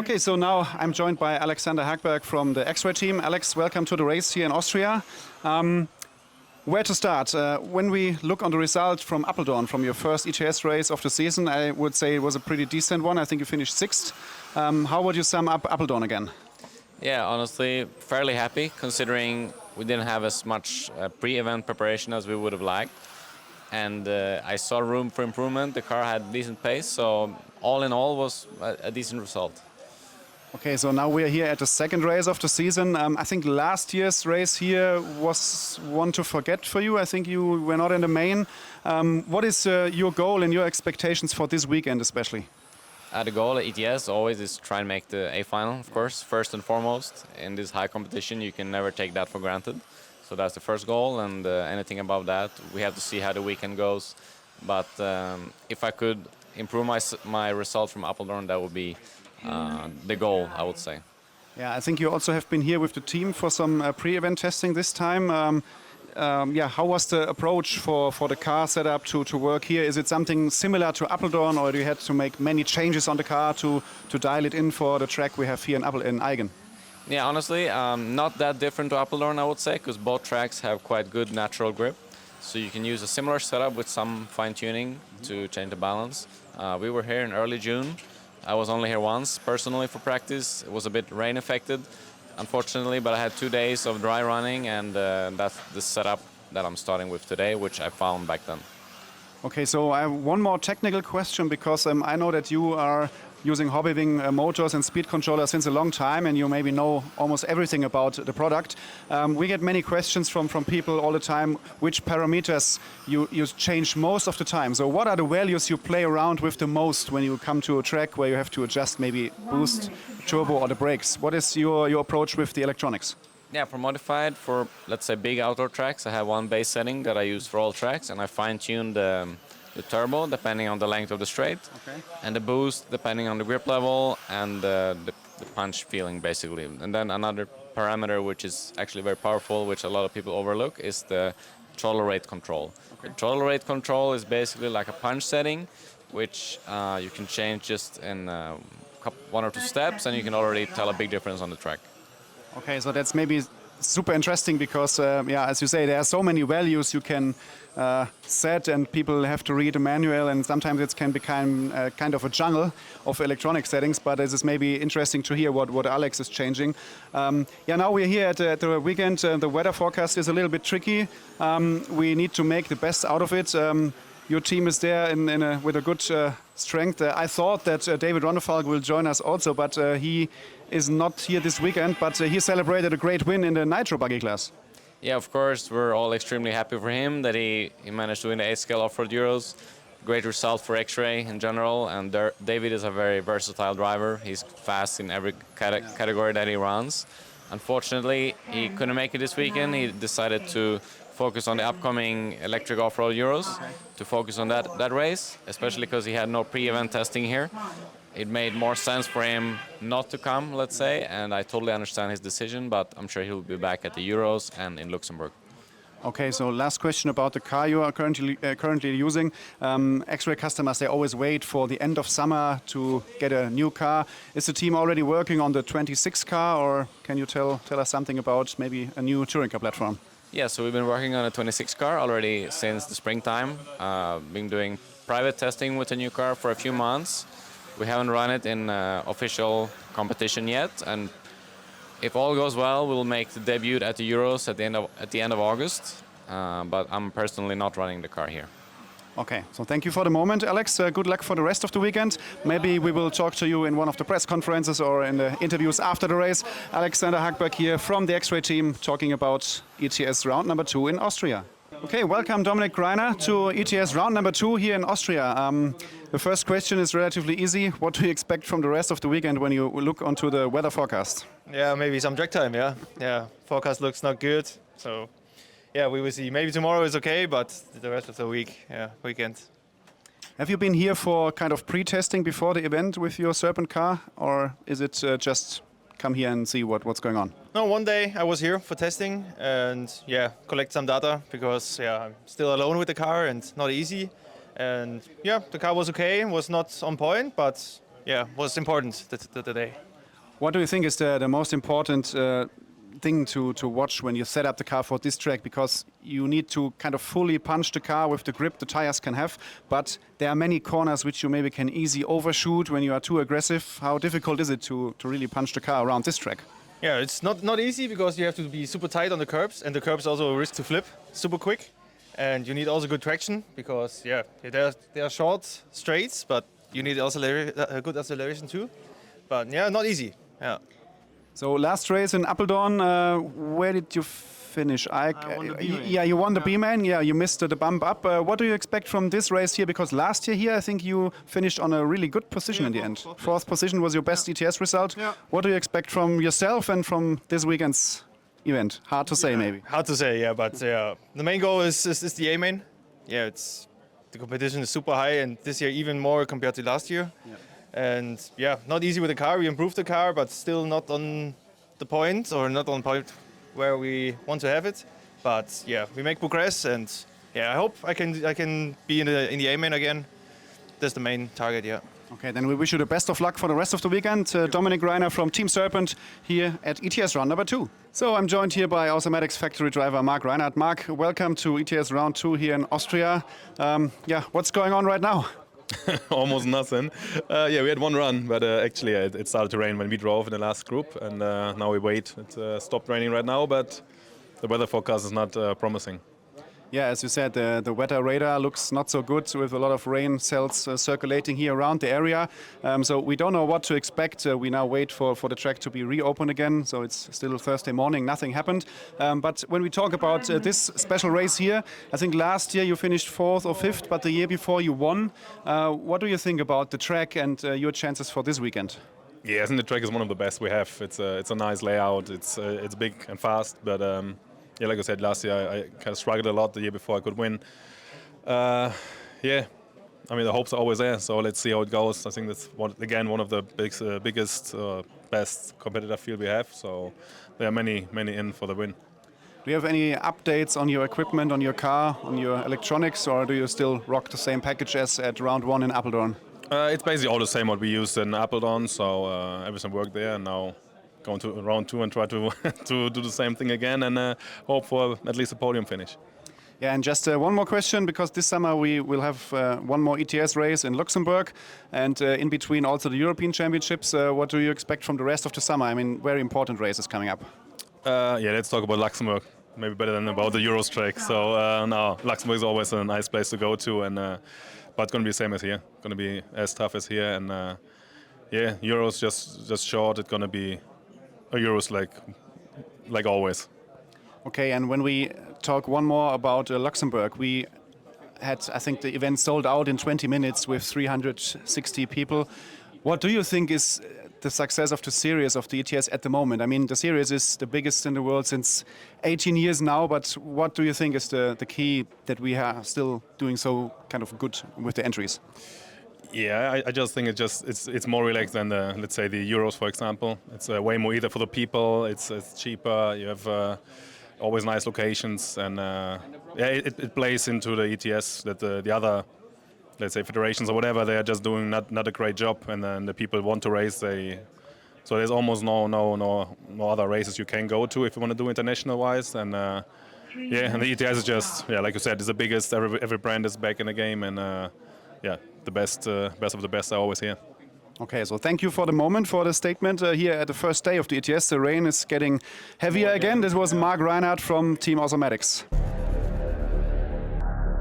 Okay, so now I'm joined by Alexander Hagberg from the X-Ray team. Alex, welcome to the race here in Austria. Where to start? When we look on the result from Apeldoorn, from your first ETS race of the season, I would say it was a pretty decent one. I think you finished sixth. How would you sum up Apeldoorn again? Yeah, honestly, fairly happy considering we didn't have as much pre-event preparation as we would have liked. And I saw room for improvement. The car had decent pace, so all in all was a decent result. Okay, so now we're here at the second race of the season. I think last year's race here was one to forget for you. I think you were not in the main. What is your goal and your expectations for this weekend especially? The goal at ETS always is to try and make the A final, of course, first and foremost. In this high competition, you can never take that for granted. So that's the first goal, and anything above that, we have to see how the weekend goes. But if I could improve my result from Apeldoorn, that would be the goal, I would say. Yeah, I think you also have been here with the team for some pre-event testing this time. Yeah, how was the approach for the car setup to work here? Is it something similar to Apeldoorn, or do you had to make many changes on the car to dial it in for the track we have here in Aigen? Yeah, honestly, not that different to Apeldoorn, I would say, because both tracks have quite good natural grip. So you can use a similar setup with some fine-tuning to change the balance. We were here in early June. I was only here once personally for practice. It was a bit rain affected, unfortunately, but I had 2 days of dry running, and that's the setup that I'm starting with today, which I found back then. Okay, so I have one more technical question, because I know that you are using Hobbywing motors and speed controllers since a long time, and you maybe know almost everything about the product. We get many questions from people all the time, which parameters you change most of the time. So what are the values you play around with the most when you come to a track where you have to adjust maybe boost, turbo or the brakes? What is your approach with the electronics? Yeah, for modified, for let's say big outdoor tracks, I have one base setting that I use for all tracks, and I fine-tune the turbo depending on the length of the straight, and the boost depending on the grip level and the punch feeling, basically. And then another parameter which is actually very powerful, which a lot of people overlook, is the throttle rate control. The throttle rate control is basically like a punch setting, which you can change just in 1 or 2 steps, and you can already tell a big difference on the track. Okay, so that's maybe super interesting, because, yeah, as you say, there are so many values you can set, and people have to read a manual, and sometimes it can become kind of a jungle of electronic settings. But it is maybe interesting to hear what Alex is changing. Yeah, now we're here at the weekend. The weather forecast is a little bit tricky. We need to make the best out of it. Your team is there with a good strength. I thought that David Ronnefalk will join us also, but he is not here this weekend. But he celebrated a great win in the Nitro buggy class. Yeah, of course, we're all extremely happy for him that he managed to win the 8-scale off-road Euros. Great result for X-Ray in general, and David is a very versatile driver. He's fast in every category that he runs. Unfortunately, he couldn't make it this weekend. He decided to focus on the upcoming electric off-road Euros, to focus on that race, especially because he had no pre-event testing here. It made more sense for him not to come, let's say, and I totally understand his decision, but I'm sure he'll be back at the Euros and in Luxembourg. Okay, so last question about the car you are currently using. X-Ray customers, they always wait for the end of summer to get a new car. Is the team already working on the 26 car, or can you tell us something about maybe a new touring car platform? Yeah, so we've been working on a 26 car already since the springtime. Been doing private testing with the new car for a few months. We haven't run it in official competition yet, and if all goes well, we'll make the debut at the Euros at the end of August. But I'm personally not running the car here. Okay, so thank you for the moment, Alex. Good luck for the rest of the weekend. Maybe we will talk to you in one of the press conferences or in the interviews after the race. Alexander Hagberg here from the X-Ray team, talking about ETS round number 2 in Austria. Okay, welcome Dominic Greiner to ETS round number 2 here in Austria. The first question is relatively easy. What do you expect from the rest of the weekend when you look onto the weather forecast? Yeah, maybe some drag time, yeah. Yeah, forecast looks not good, so yeah, we will see. Maybe tomorrow is okay, but the rest of the week, yeah, weekend. Have you been here for kind of pre-testing before the event with your Serpent car, or is it just come here and see what's going on? No, one day I was here for testing and yeah, collect some data, because yeah, I'm still alone with the car and not easy. And yeah, the car was okay, was not on point, but yeah, was important the day. What do you think is the most important thing to watch when you set up the car for this track? Because you need to kind of fully punch the car with the grip the tires can have, but there are many corners which you maybe can easily overshoot when you are too aggressive. How difficult is it to really punch the car around this track? Yeah, it's not easy because you have to be super tight on the curbs, and the curbs also risk to flip super quick. And you need also good traction because they are short straights, but you need also good acceleration too. But yeah, not easy. Yeah. So last race in Apeldoorn, where did you finish? I won the B-main. Yeah, you won the B-main. Yeah, you missed the bump up. What do you expect from this race here? Because last year here, I think you finished on a really good position in the end. Fourth position was your best ETS result. Yeah. What do you expect from yourself and from this weekend's event? Hard to say, maybe. Hard to say, yeah. But the main goal is the A-main. Yeah, the competition is super high, and this year even more compared to last year. Yeah. And yeah, not easy with the car. We improved the car, but still not on the point, or not on point where we want to have it. But yeah, we make progress, and yeah, I hope I can be in the A-main again. That's the main target, yeah. Okay, then we wish you the best of luck for the rest of the weekend. Dominic Greiner from Team Serpent here at ETS round number 2. So I'm joined here by Automatics factory driver Mark Rheinard. Mark, welcome to ETS round 2 here in Austria. What's going on right now? Almost nothing. We had one run, but actually it started to rain when we drove in the last group, and now we wait. It stopped raining right now, but the weather forecast is not promising. Yeah, as you said, the weather radar looks not so good with a lot of rain cells circulating here around the area. So we don't know what to expect. We now wait for the track to be reopened again. So it's still Thursday morning, nothing happened. But when we talk about this special race here, I think last year you finished 4th or 5th, but the year before you won. What do you think about the track and your chances for this weekend? Yeah, I think the track is one of the best we have. It's a nice layout. It's big and fast, but yeah, like I said, last year I kind of struggled a lot. The year before I could win. I mean, the hopes are always there, so let's see how it goes. I think that's one of the biggest, best competitive field we have, so there are many in for the win. Do you have any updates on your equipment, on your car, on your electronics, or do you still rock the same package as at round 1 in Apeldoorn? It's basically all the same what we used in Apeldoorn, so everything worked there, and now going to round 2 and try to to do the same thing again, and hope for at least a podium finish. Yeah, and just one more question, because this summer we will have one more ETS race in Luxembourg, and in between also the European Championships. What do you expect from the rest of the summer? I mean, very important races coming up. Let's talk about Luxembourg. Maybe better than about the Euros track. So no, Luxembourg is always a nice place to go to, and but it's going to be the same as here. Going to be as tough as here, and Euros just short. It's going to be a Euros like always. Okay, and when we talk one more about Luxembourg, we had, I think, the event sold out in 20 minutes with 360 people. What do you think is the success of the series of the ETS at the moment? I mean, the series is the biggest in the world since 18 years now, but what do you think is the key that we are still doing so kind of good with the entries? Yeah, I just think it's more relaxed than let's say the Euros, for example. It's way more easier for the people. It's cheaper. You have always nice locations, and it plays into the ETS that the other, let's say, federations or whatever, they are just doing not a great job, and then the people want to race. So there's almost no other races you can go to if you want to do international wise, and and the ETS is just like you said, it's the biggest. Every brand is back in the game, and the best of the best are always here. Okay, so thank you for the moment, for the statement here at the first day of the ETS. The rain is getting heavier again. This was Mark Rheinard from Team Automatics.